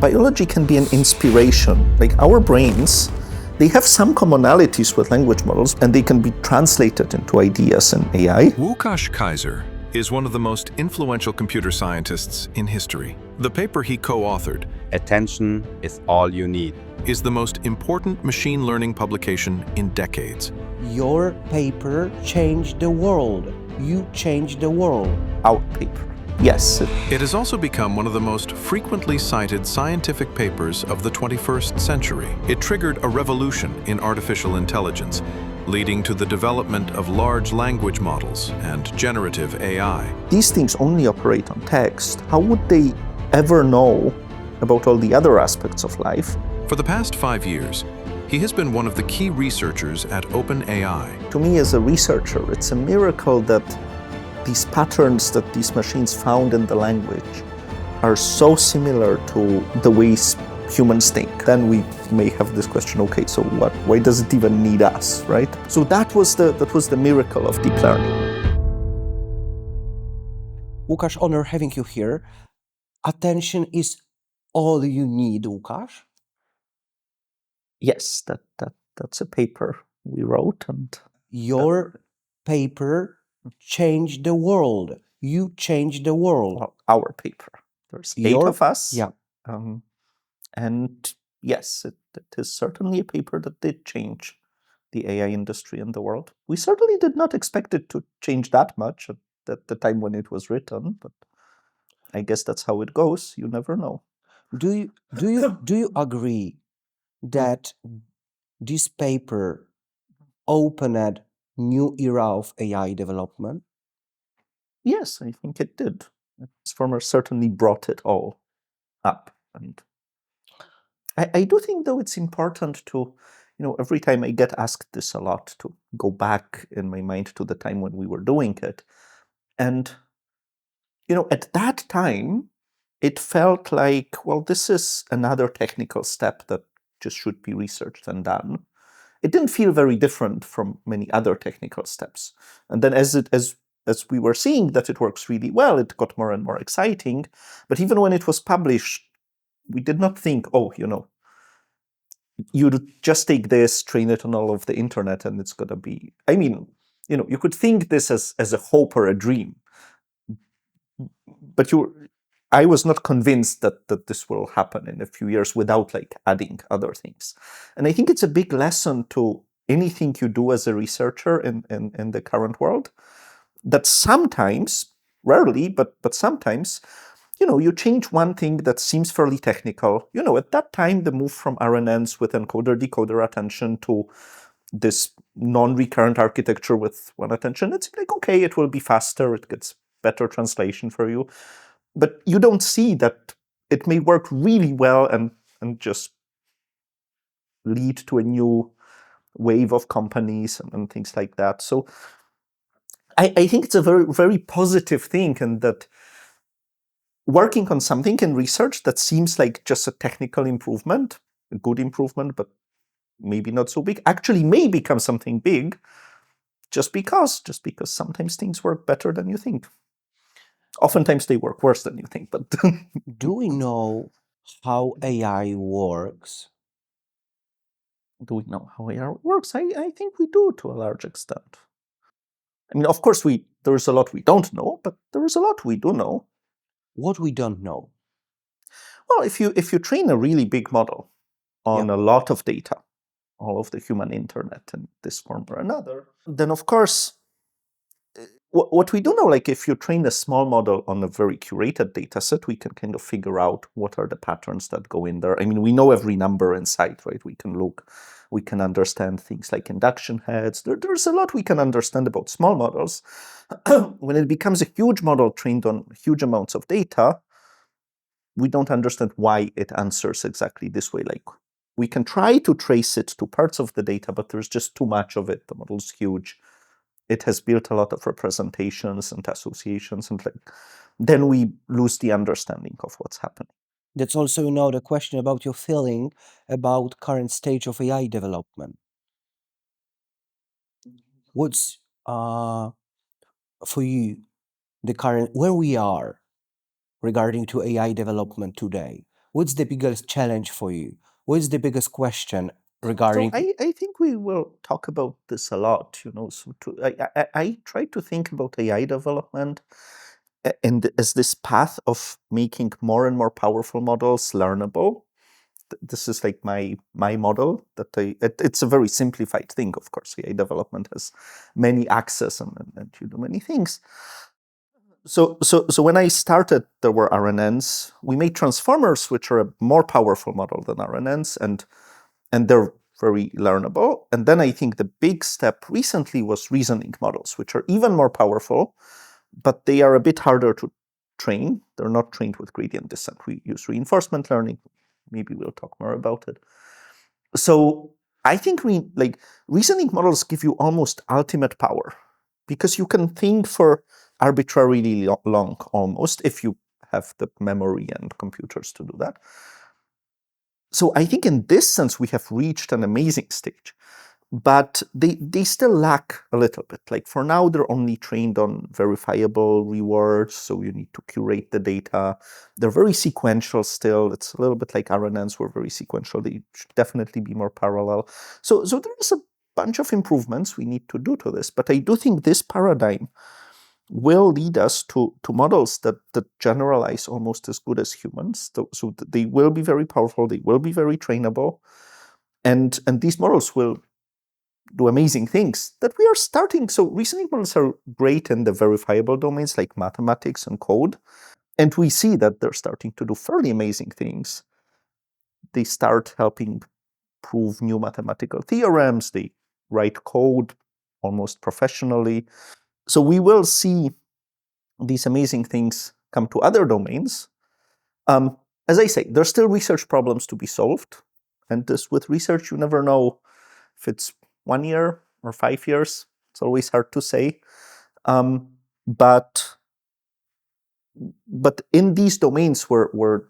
biology can be an inspiration. Like our brains, they have some commonalities with language models, and they can be translated into ideas in AI. Łukasz Kaiser is one of the most influential computer scientists in history. The paper he co-authored, Attention is all you need, is the most important machine learning publication in decades. Your paper changed the world. You changed the world. Our paper. Yes. It has also become one of the most frequently cited scientific papers of the 21st century. It triggered a revolution in artificial intelligence, leading to the development of large language models and generative AI. These things only operate on text. How would they ever know about all the other aspects of life? For the past 5 years, he has been one of the key researchers at OpenAI. To me, as a researcher, it's a miracle that these patterns that these machines found in the language are so similar to the ways humans think. Then we may have this question, okay, so what? Why does it even need us, right? So that was the miracle of deep learning. Łukasz, honor having you here. Attention is all you need, Łukasz? Yes, that's a paper we wrote, and Your paper changed the world. You changed the world. well, our paper. There's 8 Your- of us. Yeah. And yes, it is certainly a paper that did change the AI industry in the world. We certainly did not expect it to change that much at the time when it was written, but I guess that's how it goes. You never know. Do you agree that this paper opened new era of AI development? Yes, I think it did. Transformer certainly brought it all up. And I do think, though, it's important to, every time I get asked this a lot, to go back in my mind to the time when we were doing it. And, at that time, it felt like, well, this is another technical step that just should be researched and done. It didn't feel very different from many other technical steps. And then as we were seeing that it works really well, it got more and more exciting. But even when it was published, we did not think, you'd just take this, train it on all of the internet, and it's going to be... I mean, you could think this as a hope or a dream. But I was not convinced that this will happen in a few years without adding other things. And I think it's a big lesson to anything you do as a researcher in the current world, that sometimes, rarely, but sometimes, you change one thing that seems fairly technical. At that time, the move from RNNs with encoder-decoder attention to this non-recurrent architecture with one attention, it's like, okay, it will be faster, it gets better translation for you. But you don't see that it may work really well and just lead to a new wave of companies and things like that. So I think it's a very, very positive thing, and that working on something in research that seems like just a technical improvement, a good improvement, but maybe not so big, actually may become something big just because sometimes things work better than you think. Oftentimes they work worse than you think, but Do we know how AI works? do we know how AI works? I think we do, to a large extent. I mean, of course, there is a lot we don't know, but there is a lot we do know. What we don't know? Well, if you train a really big model on Yeah. a lot of data, all of the human internet in this form or another, then of course, what we do know, if you train a small model on a very curated data set, we can kind of figure out what are the patterns that go in there. I mean, we know every number inside, right? We can look, we can understand things like induction heads. There's a lot we can understand about small models. When it becomes a huge model trained on huge amounts of data, we don't understand why it answers exactly this way. We can try to trace it to parts of the data, but there's just too much of it. The model's huge. It has built a lot of representations and associations, and then we lose the understanding of what's happening. That's also the question about your feeling about current stage of AI development. What's for you the current where we are regarding to AI development today? What's the biggest challenge for you? What's the biggest question regarding? So I think we will talk about this a lot, I try to think about AI development and as this path of making more and more powerful models learnable. This is like my model that it's a very simplified thing, of course. AI development has many axes and you do many things. So when I started, there were RNNs. We made transformers, which are a more powerful model than RNNs, and they're very learnable. And then I think the big step recently was reasoning models, which are even more powerful, but they are a bit harder to train. They're not trained with gradient descent. We use reinforcement learning. Maybe we'll talk more about it. So I think reasoning models give you almost ultimate power because you can think for arbitrarily long almost if you have the memory and computers to do that. So I think in this sense, we have reached an amazing stage, but they still lack a little bit. Like for now, they're only trained on verifiable rewards, so you need to curate the data. They're very sequential still. It's a little bit like RNNs were very sequential. They should definitely be more parallel. So there is a bunch of improvements we need to do to this, but I do think this paradigm will lead us to models that generalize almost as good as humans. So they will be very powerful, they will be very trainable, and these models will do amazing things that we are starting. So reasoning models are great in the verifiable domains like mathematics and code, and we see that they're starting to do fairly amazing things. They start helping prove new mathematical theorems, they write code almost professionally. So we will see these amazing things come to other domains. As I say, there's still research problems to be solved. And this with research, you never know if it's 1 year or 5 years. It's always hard to say. But in these domains where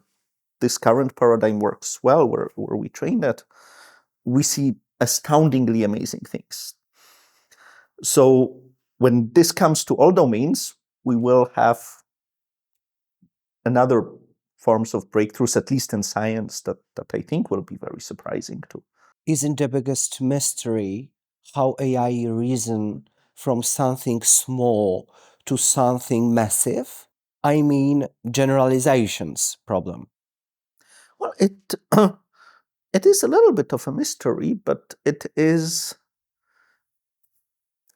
this current paradigm works well, where we train it, we see astoundingly amazing things. So when this comes to all domains, we will have another forms of breakthroughs, at least in science, that I think will be very surprising too. Isn't the biggest mystery how AI reason from something small to something massive? I mean, generalizations problem. Well, it is a little bit of a mystery, but it is.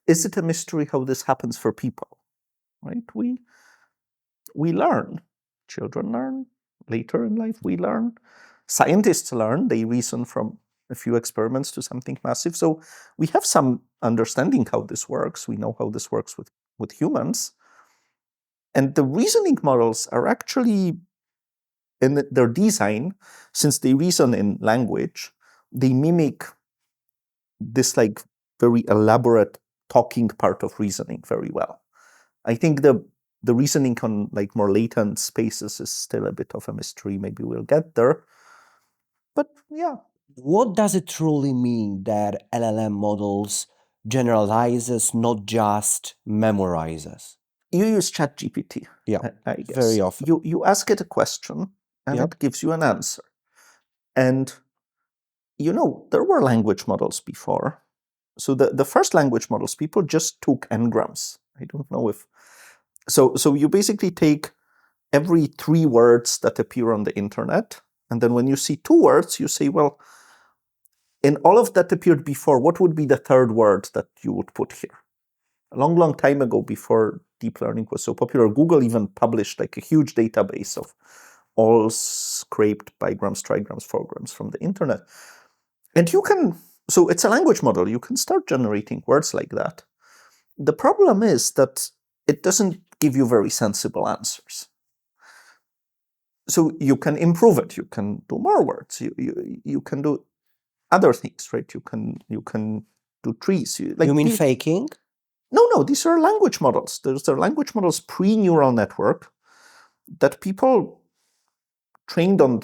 Is it a mystery how this happens for people? Right? We learn. Children learn. Later in life, we learn. Scientists learn. They reason from a few experiments to something massive. So we have some understanding how this works. We know how this works with humans. And the reasoning models are actually, in their design, since they reason in language, they mimic this like very elaborate talking part of reasoning very well. I think the reasoning on like more latent spaces is still a bit of a mystery. Maybe we'll get there. But yeah. What does it truly mean that LLM models generalizes, not just memorizes? You use ChatGPT, Yeah, I guess. very often. You ask it a question and Yep. it gives you an answer. And there were language models before. So the first language models, people just took n-grams. I don't know if... So you basically take every 3 words that appear on the internet, and then when you see 2 words, you say, well, in all of that appeared before, what would be the 3rd word that you would put here? A long, long time ago, before deep learning was so popular, Google even published like a huge database of all scraped bigrams, trigrams, 4grams from the internet. And you can... So it's a language model. You can start generating words like that. The problem is that it doesn't give you very sensible answers. So you can improve it. You can do more words. You can do other things, right? You can do trees. You mean faking? No. These are language models. These are language models pre-neural network that people trained on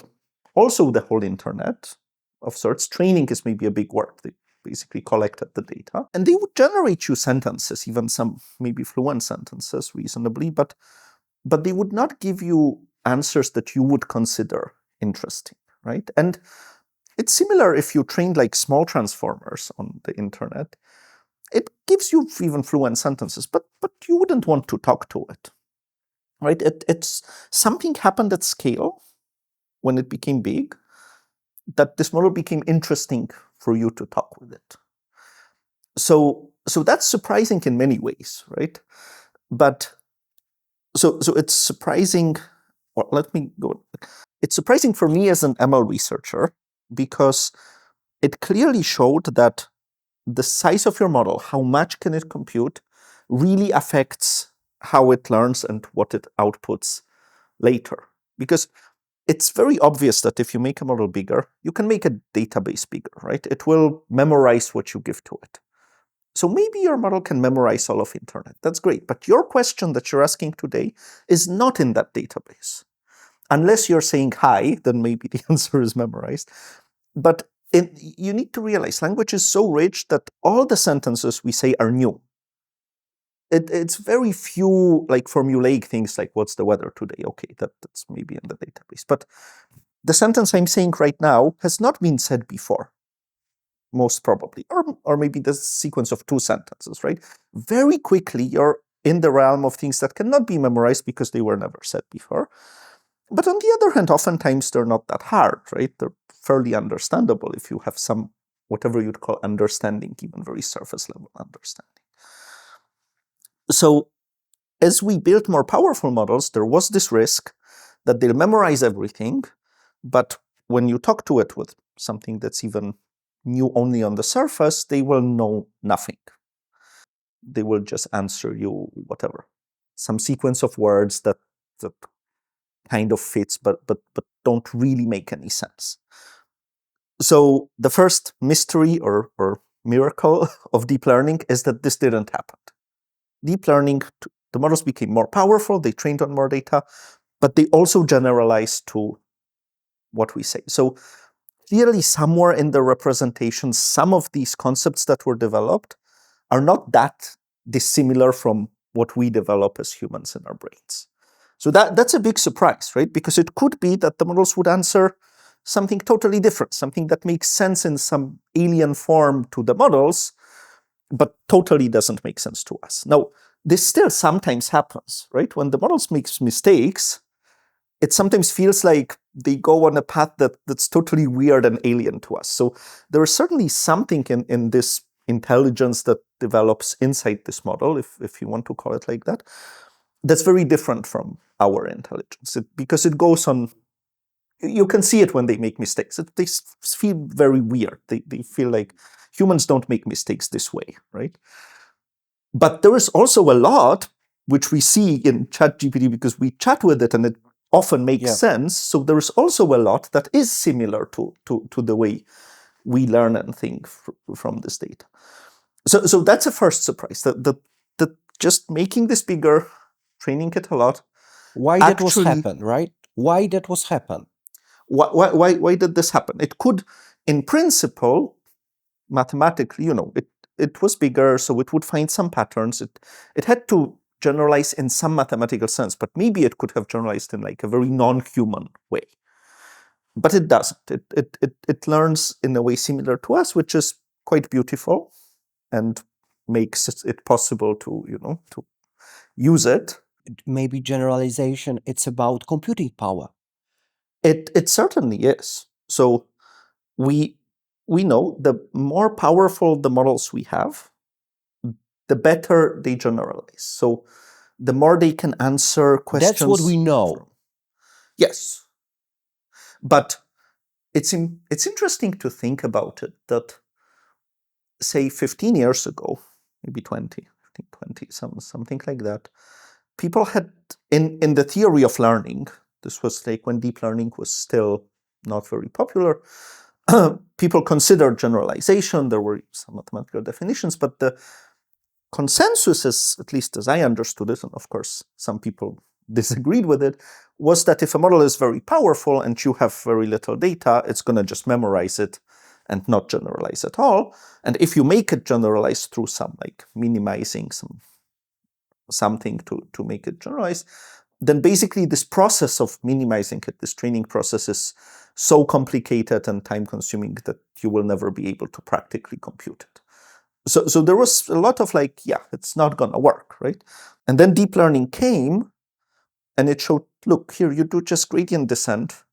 also the whole internet of sorts. Training is maybe a big word. They basically collected the data. And they would generate you sentences, even some maybe fluent sentences reasonably, but they would not give you answers that you would consider interesting, right? And it's similar if you trained like small transformers on the internet. It gives you even fluent sentences, but you wouldn't want to talk to it, right? It's something happened at scale when it became big, that this model became interesting for you to talk with it. So that's surprising in many ways, right? But so it's surprising, or let me go. It's surprising for me as an ML researcher because it clearly showed that the size of your model, how much can it compute, really affects how it learns and what it outputs later. Because it's very obvious that if you make a model bigger, you can make a database bigger, right? It will memorize what you give to it. So maybe your model can memorize all of internet. That's great. But your question that you're asking today is not in that database. Unless you're saying hi, then maybe the answer is memorized. But you need to realize language is so rich that all the sentences we say are new. It's very few like formulaic things like what's the weather today? Okay, that's maybe in the database. But the sentence I'm saying right now has not been said before, most probably. Or maybe the sequence of two sentences, right? Very quickly, you're in the realm of things that cannot be memorized because they were never said before. But on the other hand, oftentimes they're not that hard, right? They're fairly understandable if you have some, whatever you'd call understanding, even very surface level understanding. So as we built more powerful models, there was this risk that they'll memorize everything, but when you talk to it with something that's even new only on the surface, they will know nothing. They will just answer you whatever, some sequence of words that kind of fits, but don't really make any sense. So the first mystery or miracle of deep learning is that this didn't happen. Deep learning, the models became more powerful, they trained on more data, but they also generalized to what we say. So clearly somewhere in the representation, some of these concepts that were developed are not that dissimilar from what we develop as humans in our brains. So that's a big surprise, right? Because it could be that the models would answer something totally different, something that makes sense in some alien form to the models, but totally doesn't make sense to us. Now, this still sometimes happens, right? When the models make mistakes, it sometimes feels like they go on a path that's totally weird and alien to us. So there is certainly something in this intelligence that develops inside this model, if you want to call it like that, that's very different from our intelligence. Because it goes on, you can see it when they make mistakes. They feel very weird. They feel like humans don't make mistakes this way, right? But there is also a lot which we see in ChatGPT because we chat with it and it often makes sense. So there is also a lot that is similar to the way we learn and think from this data. So that's a first surprise, that just making this bigger, training it a lot. Why that was happen, right? Why that was happen? Why did this happen? It could, in principle, mathematically, it was bigger, so it would find some patterns. It had to generalize in some mathematical sense, but maybe it could have generalized in like a very non-human way. But it doesn't. It learns in a way similar to us, which is quite beautiful and makes it possible to use it. Maybe generalization, it's about computing power. It certainly is. So we know the more powerful the models we have, the better they generalize. So the more they can answer questions. That's what we know. Yes. But it's interesting to think about it that, say, 15 years ago, maybe 20, I think 20, something like that, people had, in the theory of learning, this was like when deep learning was still not very popular, people considered generalization. There were some mathematical definitions, but the consensus, at least as I understood it, and of course some people disagreed with it, was that if a model is very powerful and you have very little data, it's going to just memorize it and not generalize at all. And if you make it generalize through some like minimizing something to make it generalize, then basically this process of minimizing it, this training process, is so complicated and time-consuming that you will never be able to practically compute it. So there was a lot of like, yeah, it's not going to work, right? And then deep learning came, and it showed, look, here you do just gradient descent.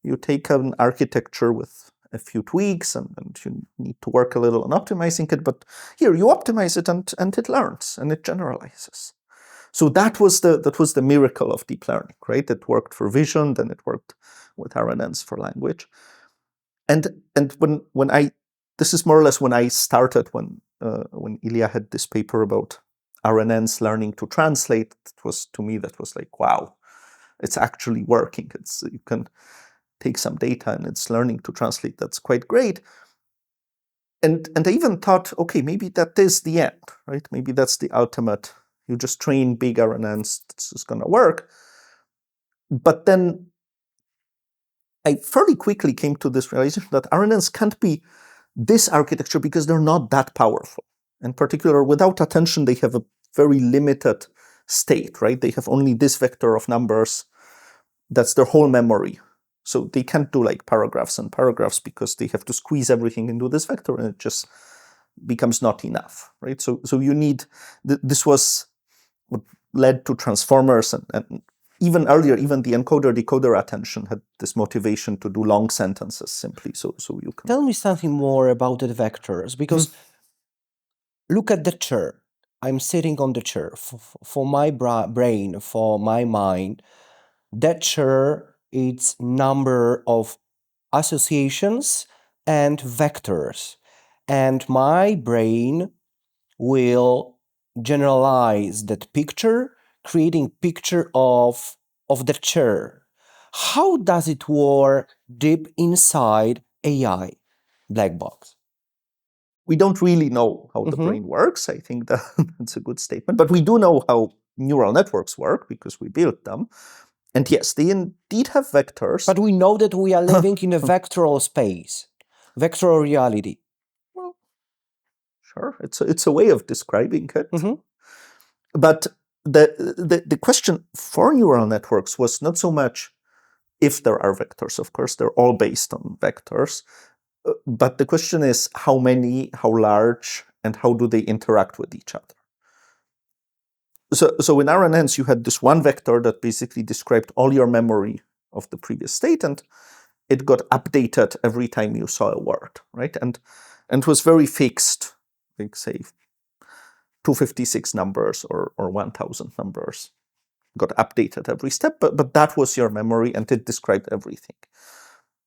You take an architecture with a few tweaks, and you need to work a little on optimizing it, but here you optimize it, and it learns and it generalizes. So that was the miracle of deep learning, right? It worked for vision, then it worked with RNNs for language. And when I, this is more or less when I started, when Ilya had this paper about RNNs learning to translate, it was, to me, that was like, wow, it's actually working. It's, you can take some data and it's learning to translate. That's quite great. And I even thought, okay, maybe that is the end, right? Maybe that's the ultimate. You just train big RNNs, this is going to work. But then I fairly quickly came to this realization that RNNs can't be this architecture because they're not that powerful. In particular, without attention, they have a very limited state, right? They have only this vector of numbers. That's their whole memory. So they can't do like paragraphs and paragraphs because they have to squeeze everything into this vector, and it just becomes not enough, right? So you need, this was what led to transformers, and even earlier, even the encoder-decoder attention had this motivation to do long sentences simply. So you can Tell me something more about the vectors, because look at the chair. I'm sitting on the chair. For my brain, for my mind, that chair, it's number of associations and vectors. And my brain will generalize that picture, creating picture of the chair. How does it work deep inside AI black box? We don't really know how the brain works. I think that's a good statement. But we do know how neural networks work because we built them. And yes, they indeed have vectors. But we know that we are living in a vectoral space, vectoral reality. Well, sure, it's a way of describing it. But the question for neural networks was not so much if there are vectors. Of course, they're all based on vectors. But the question is how many, how large, and how do they interact with each other? So in RNNs, you had this one vector that basically described all your memory of the previous state, and it got updated every time you saw a word, right? And it was very fixed, like say 256 numbers or 1000 numbers got updated every step, but that was your memory, and it described everything.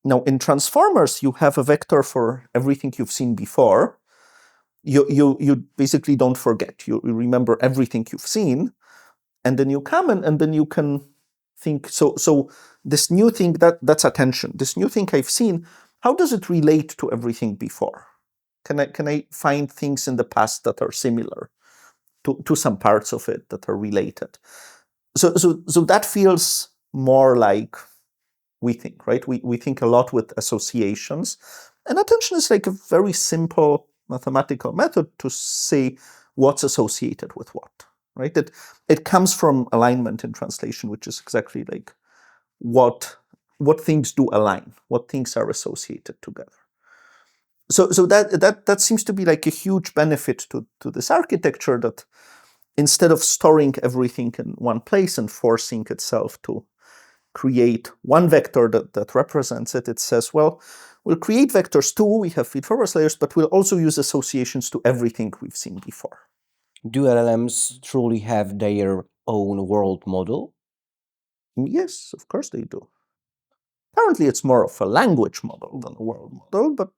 Now, in transformers, you have a vector for everything you've seen before. You basically don't forget. You remember everything you've seen, and then you come and then you can think, so this new thing, that's attention. This new thing I've seen, how does it relate to everything before? Can I find things in the past that are similar to some parts of it that are related? So that feels more like we think, right? We think a lot with associations, and attention is like a very simple mathematical method to say what's associated with what, right? It comes from alignment in translation, which is exactly like what things do align, what things are associated together. So that seems to be like a huge benefit to this architecture, that instead of storing everything in one place and forcing itself to create one vector that represents it, it says, well, we'll create vectors too, we have feed-forward layers, but we'll also use associations to everything we've seen before. Do LLMs truly have their own world model? Yes, of course they do. Apparently it's more of a language model than a world model, but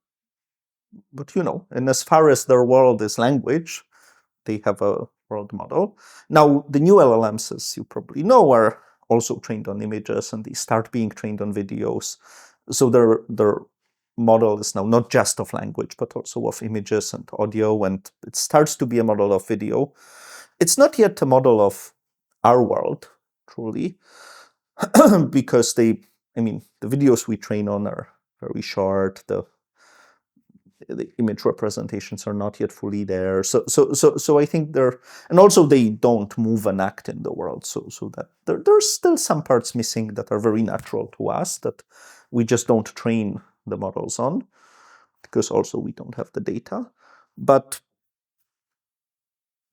and as far as their world is language, they have a world model. Now, the new LLMs, as you probably know, are also trained on images, and they start being trained on videos. So their model is now not just of language, but also of images and audio, and it starts to be a model of video. It's not yet a model of our world, truly, because the videos we train on are very short. the image representations are not yet fully there. So I think and also they don't move and act in the world. So that there's still some parts missing that are very natural to us that we just don't train the models on, because also we don't have the data. But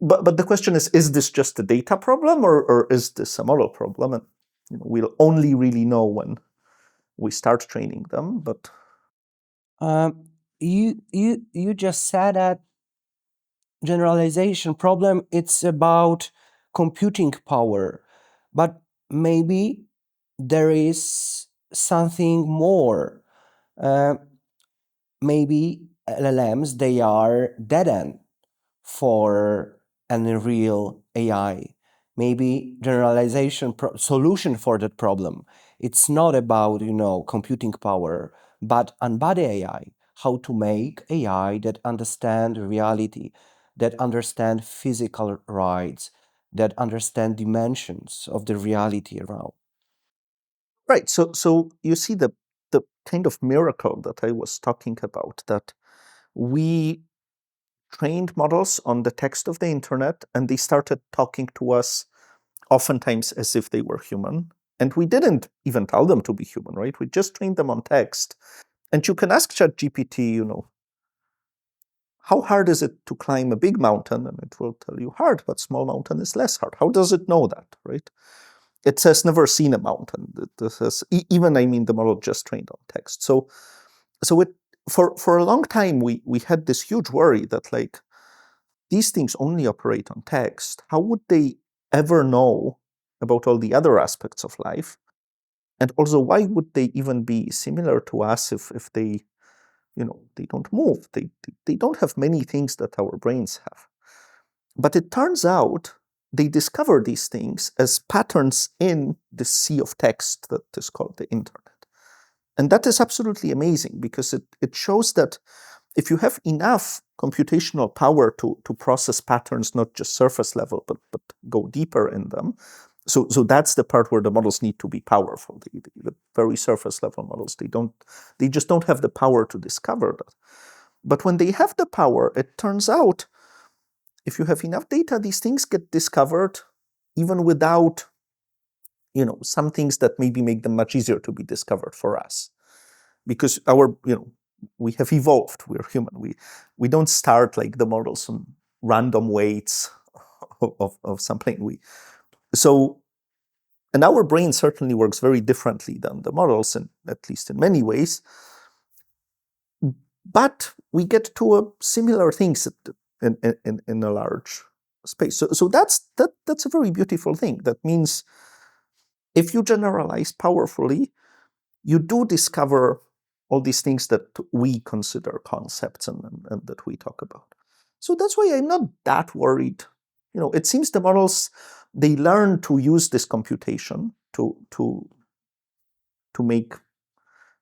the question is this just a data problem, or is this a model problem? And we'll only really know when we start training them. But you just said that generalization problem, it's about computing power, but maybe there is something more. Maybe LLMs, they are dead end for a real AI. Maybe generalization solution for that problem. It's not about, computing power, but embody AI, how to make AI that understand reality, that understand physical rights, that understand dimensions of the reality around. right, so you see the kind of miracle that I was talking about, that we trained models on the text of the internet, and they started talking to us oftentimes as if they were human. And we didn't even tell them to be human, right? We just trained them on text. And you can ask ChatGPT, how hard is it to climb a big mountain? And it will tell you hard, but small mountain is less hard. How does it know that, right? It says never seen a mountain. It says, even, the model just trained on text. So it, for a long time, we had this huge worry that, like, these things only operate on text. How would they ever know about all the other aspects of life? And also, why would they even be similar to us if they, they don't move? They don't have many things that our brains have. But it turns out they discover these things as patterns in the sea of text that is called the internet. And that is absolutely amazing, because it shows that if you have enough computational power to process patterns, not just surface level, but go deeper in them. So that's the part where the models need to be powerful. The very surface level models, they just don't have the power to discover that. But when they have the power, it turns out, if you have enough data, these things get discovered even without, some things that maybe make them much easier to be discovered for us. Because we have evolved, we're human. We don't start like the models on random weights of something. And our brain certainly works very differently than the models, and at least in many ways. But we get to a similar things in a large space. So that's a very beautiful thing. That means if you generalize powerfully, you do discover all these things that we consider concepts and that we talk about. So that's why I'm not that worried. It seems the models, they learn to use this computation to make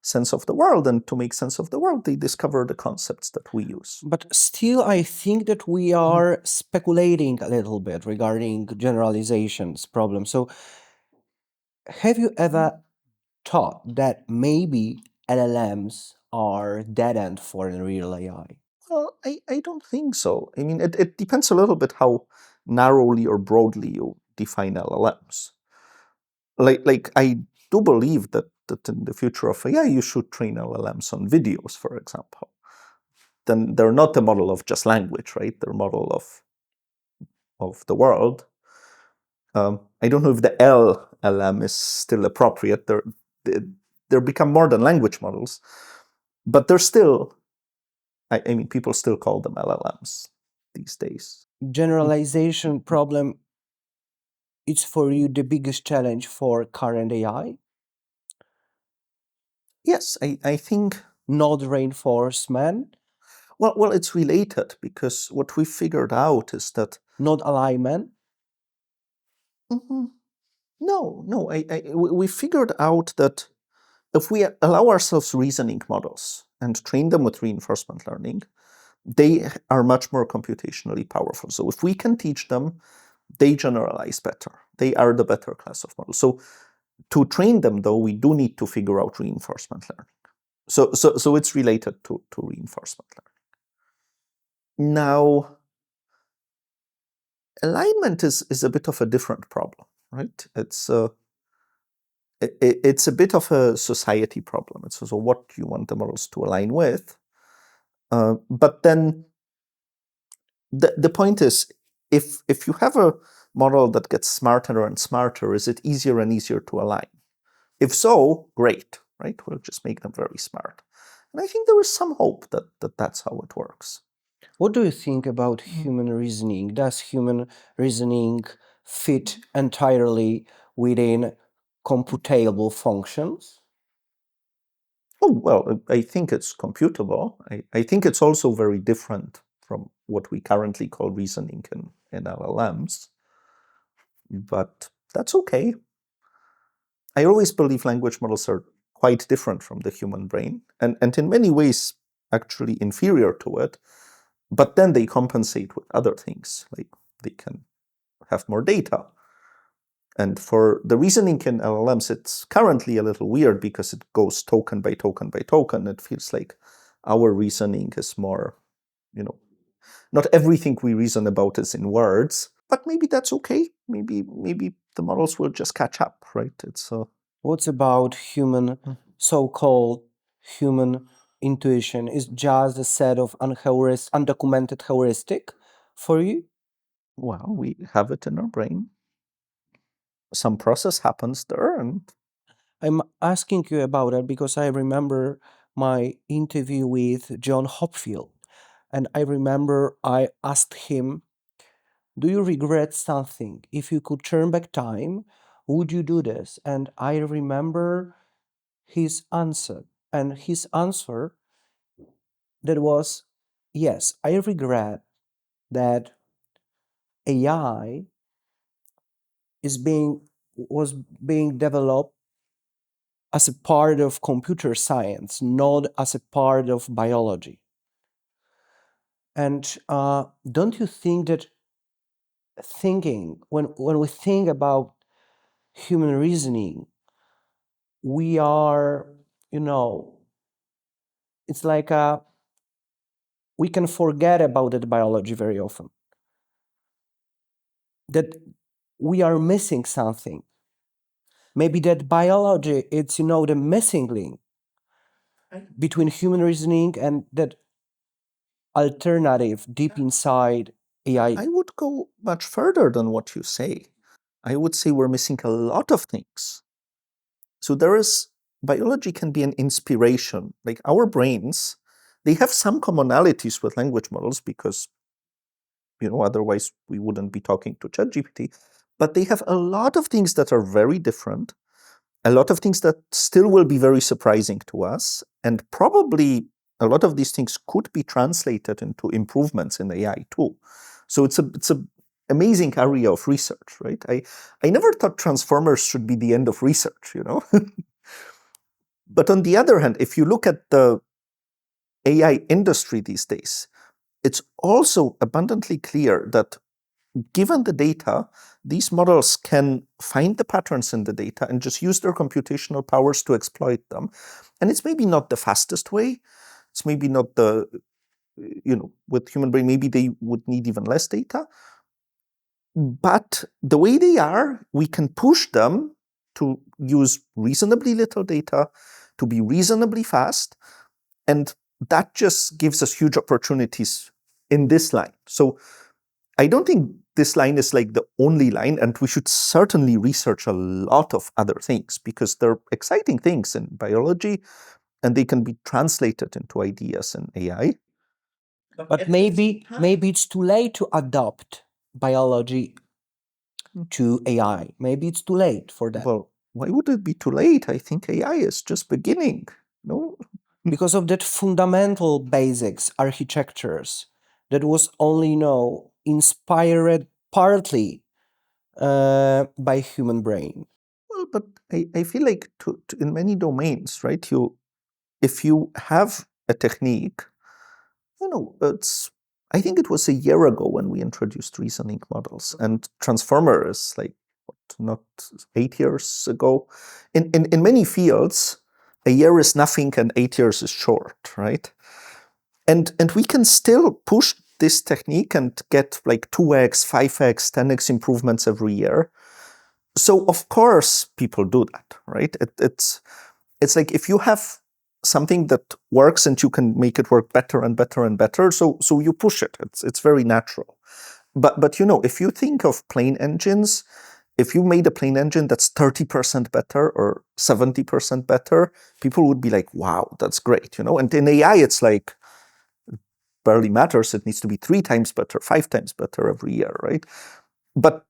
sense of the world, and to make sense of the world, they discover the concepts that we use. But still, I think that we are speculating a little bit regarding generalizations problem. So have you ever thought that maybe LLMs are dead end for a real AI? Well, I don't think so. It depends a little bit how narrowly or broadly you define LLMs. Like I do believe that in the future of AI, you should train LLMs on videos, for example. Then they're not a model of just language, right? They're a model of the world. I don't know if the LLM is still appropriate. They're become more than language models, but they're still, people still call them LLMs these days. Generalization problem, it's for you the biggest challenge for current AI? Yes, I think. Not reinforcement? Well, it's related, because what we figured out is that. Not alignment? Mm-hmm. No. We figured out that if we allow ourselves reasoning models and train them with reinforcement learning, they are much more computationally powerful. So if we can teach them, they generalize better. They are the better class of models. So to train them, though, we do need to figure out reinforcement learning. So it's related to reinforcement learning. Now, alignment is a bit of a different problem, right? It's a bit of a society problem. It's also what you want the models to align with. But then the point is, if you have a model that gets smarter and smarter, is it easier and easier to align? If so, great, right? We'll just make them very smart. And I think there is some hope that that's how it works. What do you think about human reasoning? Does human reasoning fit entirely within computable functions? Oh, well, I think it's computable. I think it's also very different from what we currently call reasoning in LLMs. But that's okay. I always believe language models are quite different from the human brain, and in many ways actually inferior to it. But then they compensate with other things, like they can have more data. And for the reasoning in LLMs, it's currently a little weird because it goes token by token by token. It feels like our reasoning is more, not everything we reason about is in words, but maybe that's okay. Maybe the models will just catch up, right? What's about human, so-called human intuition? Is just a set of undocumented heuristic for you? Well, we have it in our brain. Some process happens there, and I'm asking you about that because I remember my interview with John Hopfield, and I remember I asked him, do you regret something? If you could turn back time, would you do this? And I remember his answer. And his answer that was, yes, I regret that AI was being developed as a part of computer science, not as a part of biology. And don't you think that when we think about human reasoning, we are, it's like we can forget about that biology very often. That we are missing something. Maybe that biology, it's, the missing link between human reasoning and that alternative deep inside AI. I would go much further than what you say. I would say we're missing a lot of things. So biology can be an inspiration. Like our brains, they have some commonalities with language models because, otherwise we wouldn't be talking to ChatGPT. But they have a lot of things that are very different, a lot of things that still will be very surprising to us, and probably a lot of these things could be translated into improvements in AI too. So it's a amazing area of research, right? I never thought transformers should be the end of research, But on the other hand, if you look at the AI industry these days, it's also abundantly clear that given the data, these models can find the patterns in the data and just use their computational powers to exploit them. And it's maybe not the fastest way. It's maybe not with human brain, maybe they would need even less data. But the way they are, we can push them to use reasonably little data, to be reasonably fast. And that just gives us huge opportunities in this line. So I don't think this line is like the only line, and we should certainly research a lot of other things because they're exciting things in biology and they can be translated into ideas in AI. But maybe it's too late to adopt biology to AI. Maybe it's too late for that. Well, why would it be too late? I think AI is just beginning, no? Because of that fundamental basics architectures that was only, inspired partly by human brain. Well, but I feel like in many domains, right? If you have a technique, I think it was a year ago when we introduced reasoning models, and transformer is like not 8 years ago. In many fields, a year is nothing and 8 years is short, right? And we can still push this technique and get like 2x, 5x, 10x improvements every year. So of course people do that, right? It's like if you have something that works and you can make it work better and better and better, so you push it. It's very natural. But if you think of plain engines, if you made a plain engine that's 30% better or 70% better, people would be like, wow, that's great, And in AI, it's like, barely matters. It needs to be 3 times better, 5 times better every year, right? But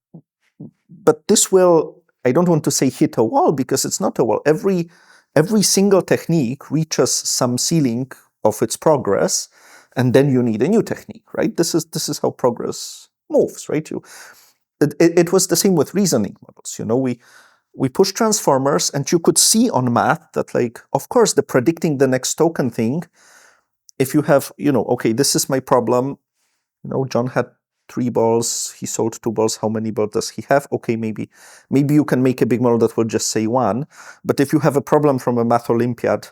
this will, I don't want to say hit a wall, because it's not a wall. Every single technique reaches some ceiling of its progress, and then you need a new technique, right? This is how progress moves, right? It was the same with reasoning models. We push transformers, and you could see on math that, like, of course, the predicting the next token thing, if you have, okay, this is my problem. John had 3 balls, he sold 2 balls. How many balls does he have? Okay, maybe you can make a big model that will just say 1. But if you have a problem from a math Olympiad,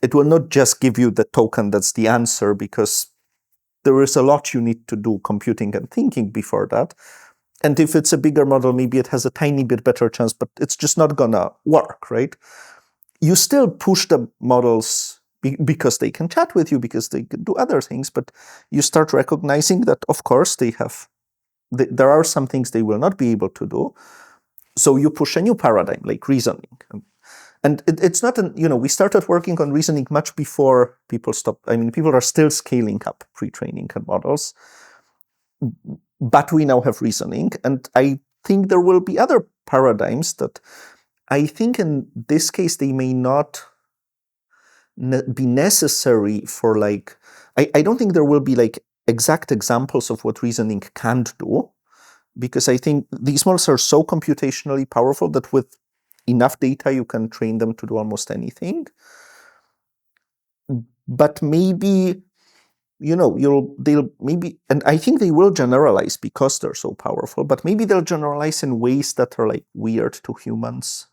it will not just give you the token that's the answer, because there is a lot you need to do computing and thinking before that. And if it's a bigger model, maybe it has a tiny bit better chance, but it's just not gonna work, right? You still push the models because they can chat with you, because they can do other things, but you start recognizing that, of course, there are some things they will not be able to do. So you push a new paradigm, like reasoning. And it's not we started working on reasoning much before people stopped. I mean, people are still scaling up pre-training and models, but we now have reasoning. And I think there will be other paradigms that I think in this case, they may not be necessary for, like, I don't think there will be like exact examples of what reasoning can't do, because I think these models are so computationally powerful that with enough data, you can train them to do almost anything. But maybe, they'll maybe, and I think they will generalize because they're so powerful, but maybe they'll generalize in ways that are like weird to humans.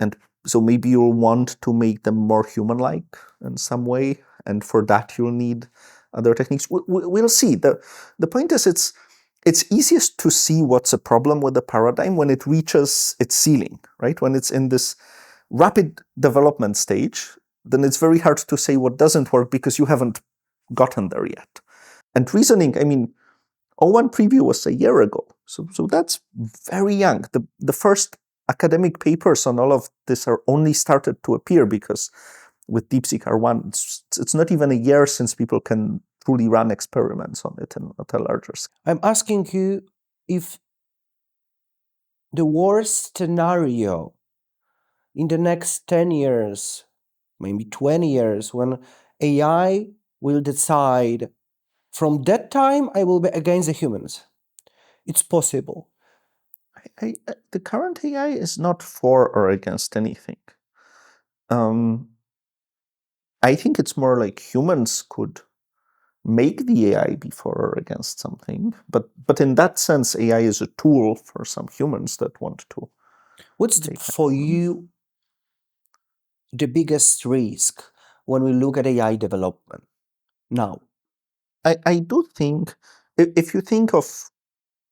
And so maybe you'll want to make them more human-like in some way, and for that you'll need other techniques. We'll see. The point is, it's easiest to see what's a problem with the paradigm when it reaches its ceiling, right? When it's in this rapid development stage, then it's very hard to say what doesn't work, because you haven't gotten there yet. And reasoning, I mean, O1 preview was a year ago, so that's very young. The first academic papers on all of this are only started to appear, because with DeepSeek R1, it's not even a year since people can truly run experiments on it at a larger scale. I'm asking you if the worst scenario in the next 10 years, maybe 20 years, when AI will decide, from that time, I will be against the humans. It's possible. The current AI is not for or against anything. I think it's more like humans could make the AI be for or against something, but in that sense, AI is a tool for some humans that want to. What's for you the biggest risk when we look at AI development now? I do think, if you think of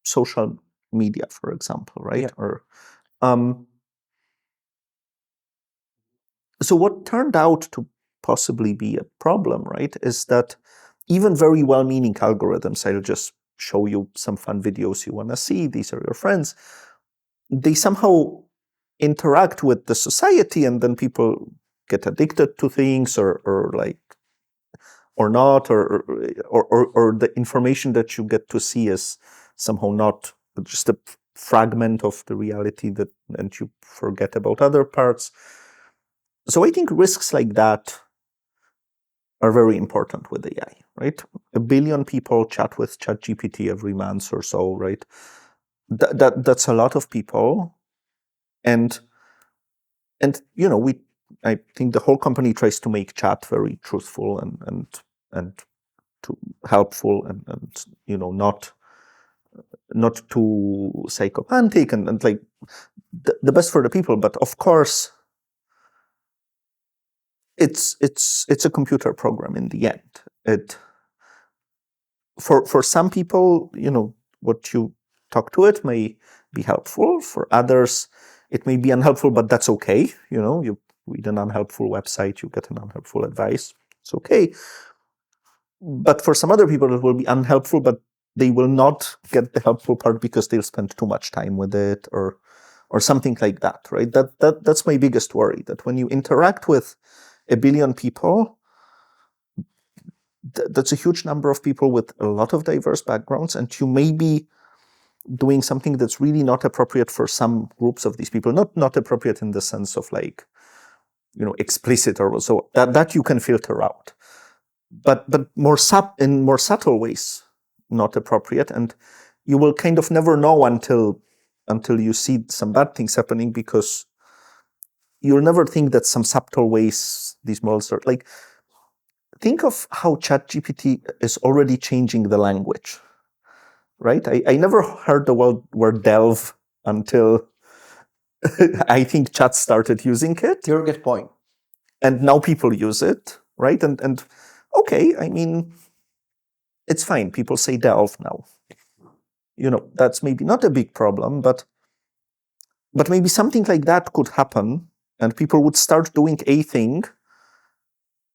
social media, for example, right? Yeah. Or so what turned out to possibly be a problem, right, is that even very well-meaning algorithms, I'll just show you some fun videos you want to see, these are your friends, they somehow interact with the society, and then people get addicted to things, or not, or the information that you get to see is somehow not just a fragment of the reality, and you forget about other parts. So I think risks like that are very important with AI, right? 1 billion people chat with ChatGPT every month or so, right? That's a lot of people, and I think the whole company tries to make chat very truthful and to helpful, and not too psychopathic, and like the best for the people. But of course, it's a computer program in the end. for some people, what you talk to it may be helpful. For others, it may be unhelpful, but that's okay. You read an unhelpful website, you get an unhelpful advice. It's okay. But for some other people, it will be unhelpful, but they will not get the helpful part because they'll spend too much time with it or something like that, right? That's my biggest worry, that when you interact with 1 billion people, that's a huge number of people with a lot of diverse backgrounds, and you may be doing something that's really not appropriate for some groups of these people. Not appropriate in the sense of explicit or so, that you can filter out. But in more subtle ways, not appropriate, and you will kind of never know until you see some bad things happening, because you'll never think that some subtle ways these models are like. Think of how ChatGPT is already changing the language, right? I never heard the word delve until I think chat started using it. You're a good point. And now people use it, right? And okay, I mean, it's fine. People say delve now. That's maybe not a big problem, but maybe something like that could happen, and people would start doing a thing,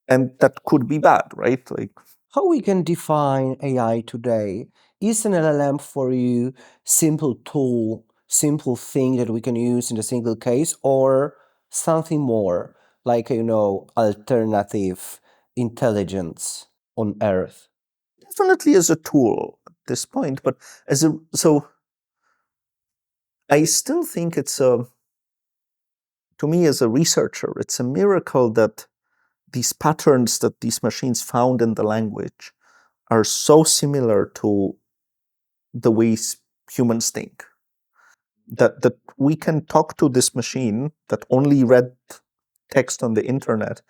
and that could be bad, right? Like, how we can define AI today? Is an LLM for you simple tool, simple thing that we can use in a single case, or something more like alternative intelligence on Earth? Definitely as a tool at this point, but so I still think to me as a researcher, it's a miracle that these patterns that these machines found in the language are so similar to the ways humans think. That we can talk to this machine that only read text on the internet,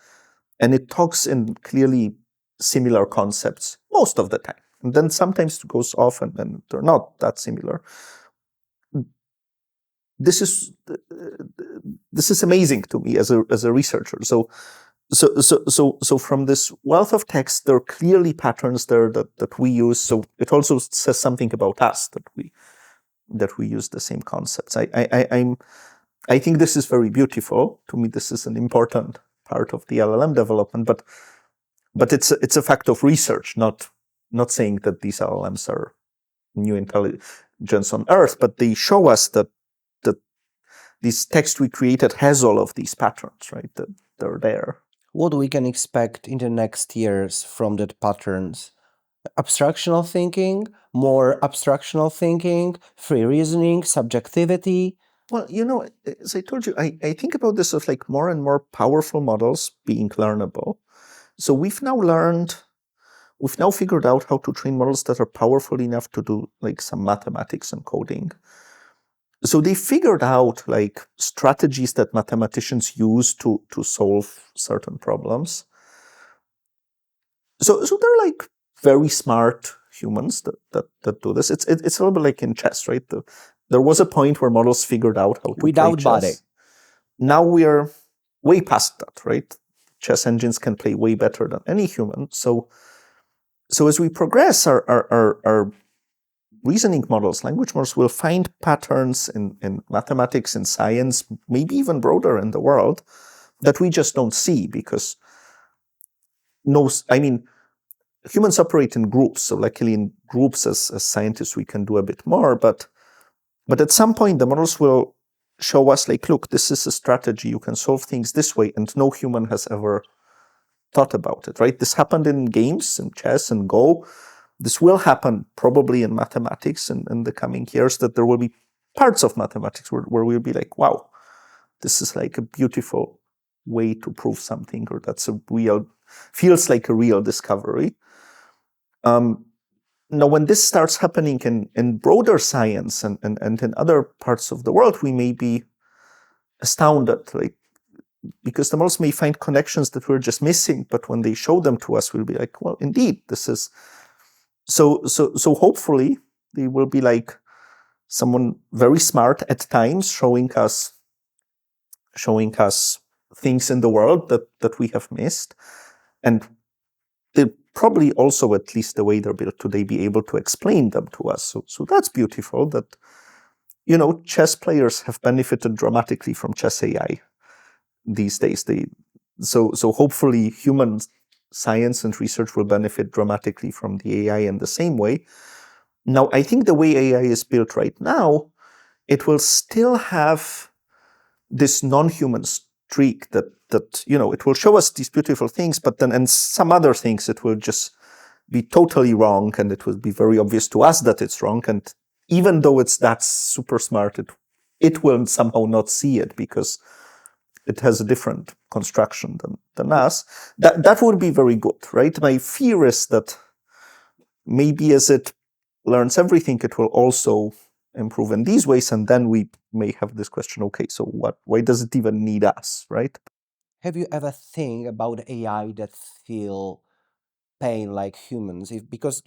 and it talks in clearly similar concepts most of the time. And then sometimes it goes off and they're not that similar. This is amazing to me as a researcher. So from this wealth of text, there are clearly patterns there that we use. So it also says something about us that we use the same concepts. I think this is very beautiful. To me, this is an important part of the LLM development, but it's a fact of research, not saying that these LLMs are new intelligence on Earth, but they show us that this text we created has all of these patterns, right? That they're there. What we can expect in the next years from that patterns? Abstractional thinking, more abstractional thinking, free reasoning, subjectivity? Well, as I told you, I think about this as like more and more powerful models being learnable. So we've now figured out how to train models that are powerful enough to do like some mathematics and coding. So they figured out like strategies that mathematicians use to solve certain problems. So they're like very smart humans that do this. It's a little bit like in chess, right? There was a point where models figured out how to without play chess. body. Now we are way past that, right? Chess engines can play way better than any human. So as we progress, our reasoning models, language models, will find patterns in mathematics and science, maybe even broader in the world, that we just don't see because humans operate in groups. So luckily in groups as scientists, we can do a bit more. But at some point, the models will show us like, look, this is a strategy. You can solve things this way. And no human has ever thought about it, right? This happened in games, in chess and Go. This will happen probably in mathematics in the coming years, that there will be parts of mathematics where we'll be like, wow, this is like a beautiful way to prove something, or feels like a real discovery. Now, when this starts happening in broader science and in other parts of the world, we may be astounded, because the models may find connections that we're just missing, but when they show them to us, we'll be like, well, indeed, this is... So hopefully they will be like someone very smart at times, showing us things in the world that we have missed. And probably also, at least the way they're built today, be able to explain them to us. So that's beautiful that, chess players have benefited dramatically from chess AI these days. So hopefully human science and research will benefit dramatically from the AI in the same way. Now, I think the way AI is built right now, it will still have this non-human streak that it will show us these beautiful things, but then and some other things it will just be totally wrong, and it will be very obvious to us that it's wrong. And even though it's that super smart, it will somehow not see it because it has a different construction than us. That would be very good, right? My fear is that maybe as it learns everything, it will also improve in these ways, and then we may have this question, okay, so why does it even need us, right? Have you ever think about AI that feel pain like humans? Because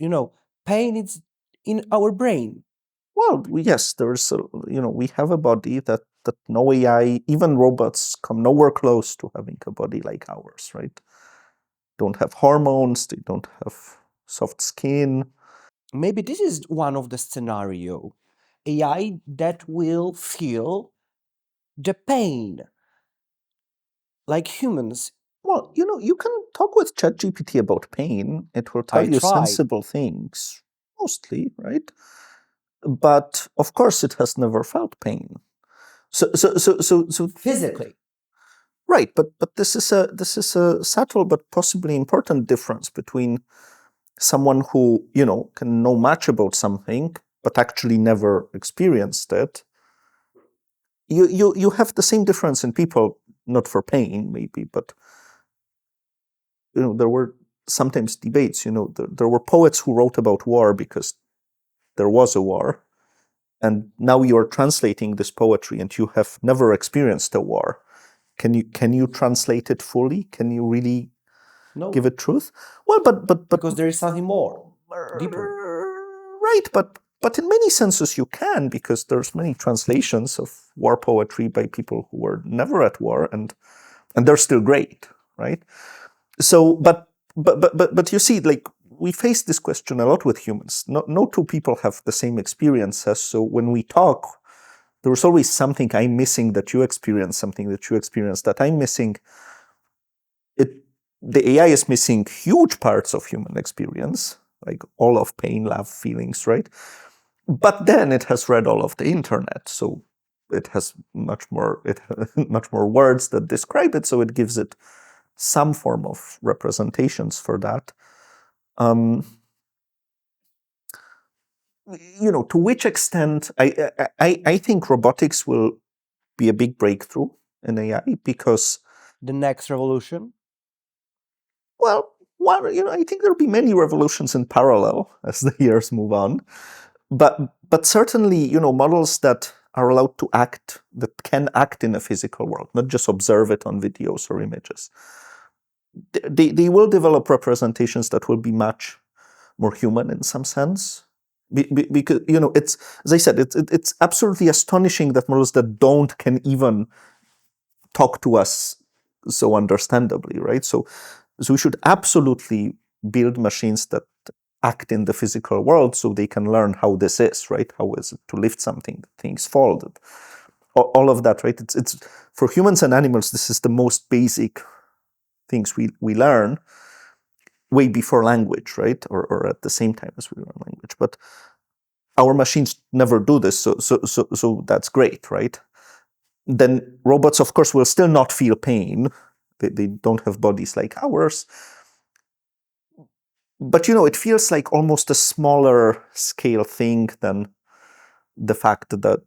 pain is in our brain. Well, yes, we have a body that no AI, even robots, come nowhere close to having a body like ours, right? Don't have hormones, they don't have soft skin. Maybe this is one of the scenario. AI that will feel the pain like humans. Well, you can talk with ChatGPT about pain. It will tell I you tried. sensible things, mostly, right? But of course, it has never felt pain. So Physically. right, but this is a subtle but possibly important difference between someone who can know much about something but actually never experienced it. You have the same difference in people, not for pain maybe, but there were sometimes debates. There were poets who wrote about war because there was a war, and now you are translating this poetry and you have never experienced a war. Can you translate it fully? Can you really give it truth? Well, but because there is something more deeper. Right, but in many senses you can, because there's many translations of war poetry by people who were never at war, and they're still great, right? So, but you see, like, we face this question a lot with humans. No two people have the same experiences. So when we talk, there's always something I'm missing that you experience, something that you experience that I'm missing. The AI is missing huge parts of human experience, like all of pain, love, feelings, right? But then it has read all of the internet, so it has much more words that describe it, so it gives it some form of representations for that. To which extent, I think robotics will be a big breakthrough in AI, because the next revolution. Well, I think there'll be many revolutions in parallel as the years move on, but certainly, models that are allowed to act, that can act in a physical world, not just observe it on videos or images. They will develop representations that will be much more human in some sense. Because it's, as I said, it's absolutely astonishing that models that don't can even talk to us so understandably, right? So we should absolutely build machines that act in the physical world so they can learn how this is, right? How is it to lift something, things fall, all of that, right? It's for humans and animals, this is the most basic things we learn way before language, right? Or at the same time as we learn language. But our machines never do this, so that's great, right? Then robots, of course, will still not feel pain. They don't have bodies like ours. But, it feels like almost a smaller scale thing than the fact that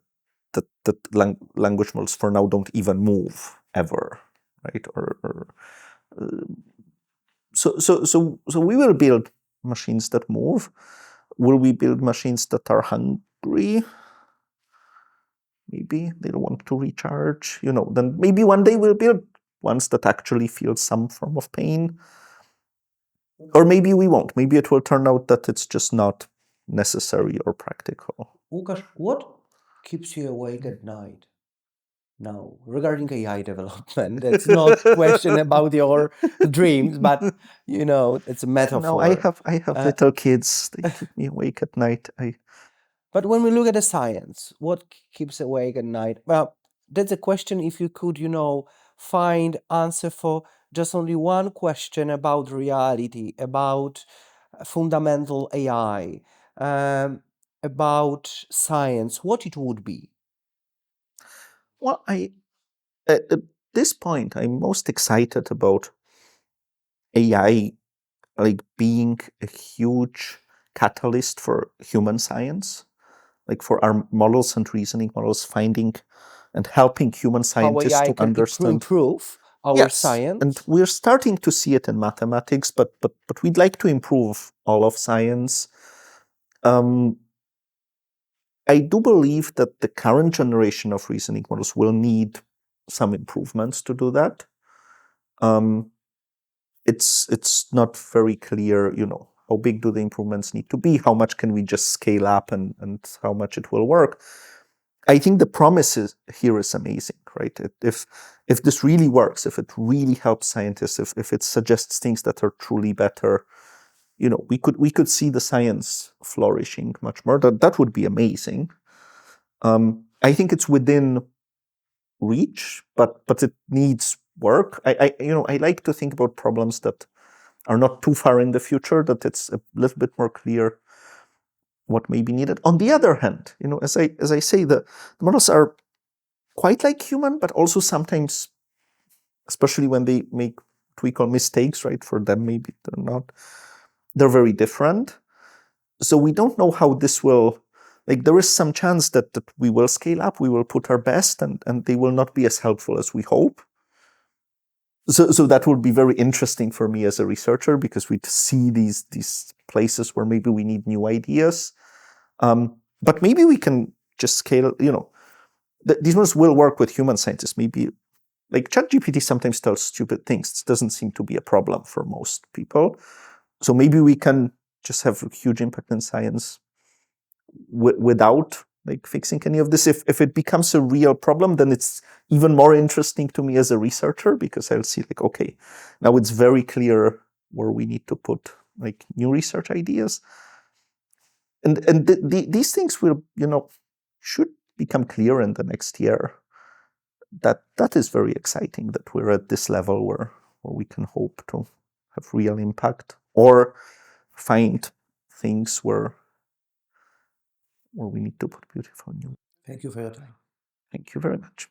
language models for now don't even move ever, right? So we will build machines that move. Will we build machines that are hungry? Maybe they'll want to recharge. Then maybe one day we'll build ones that actually feel some form of pain. Or maybe we won't. Maybe it will turn out that it's just not necessary or practical. Łukasz, what keeps you awake at night? No, regarding AI development, it's not a question about your dreams, but it's a metaphor. No, I have little kids. They keep me awake at night. But when we look at the science, what keeps awake at night? Well, that's a question. If you could, find answer for just only one question about reality, about fundamental AI, about science, what it would be? Well, at this point, I'm most excited about AI like being a huge catalyst for human science, like for our models and reasoning models finding and helping human How scientists AI to can understand. improve our Yes, science? and we're starting to see it in mathematics, but we'd like to improve all of science. I do believe that the current generation of reasoning models will need some improvements to do that. It's not very clear, how big do the improvements need to be? How much can we just scale up and how much it will work? I think the promise here is amazing, right? If this really works, if it really helps scientists, if it suggests things that are truly better, we could see the science flourishing much more. That would be amazing. I think it's within reach, but it needs work. I like to think about problems that are not too far in the future, that it's a little bit more clear what may be needed. On the other hand, as I say, the models are quite like human, but also sometimes, especially when they make what we call mistakes, right? For them, maybe they're not. They're very different. So we don't know how this will, there is some chance that we will scale up, we will put our best, and they will not be as helpful as we hope. So that would be very interesting for me as a researcher, because we'd see these places where maybe we need new ideas. But maybe we can just scale, these ones will work with human scientists. Maybe, ChatGPT sometimes tells stupid things. It doesn't seem to be a problem for most people. So maybe we can just have a huge impact in science without fixing any of this. If it becomes a real problem, then it's even more interesting to me as a researcher, because I'll see okay, now it's very clear where we need to put new research ideas. And these things will, should become clear in the next year. That is very exciting, that we're at this level where we can hope to have real impact or find things where we need to put beautiful new. Thank you for your time. Thank you very much.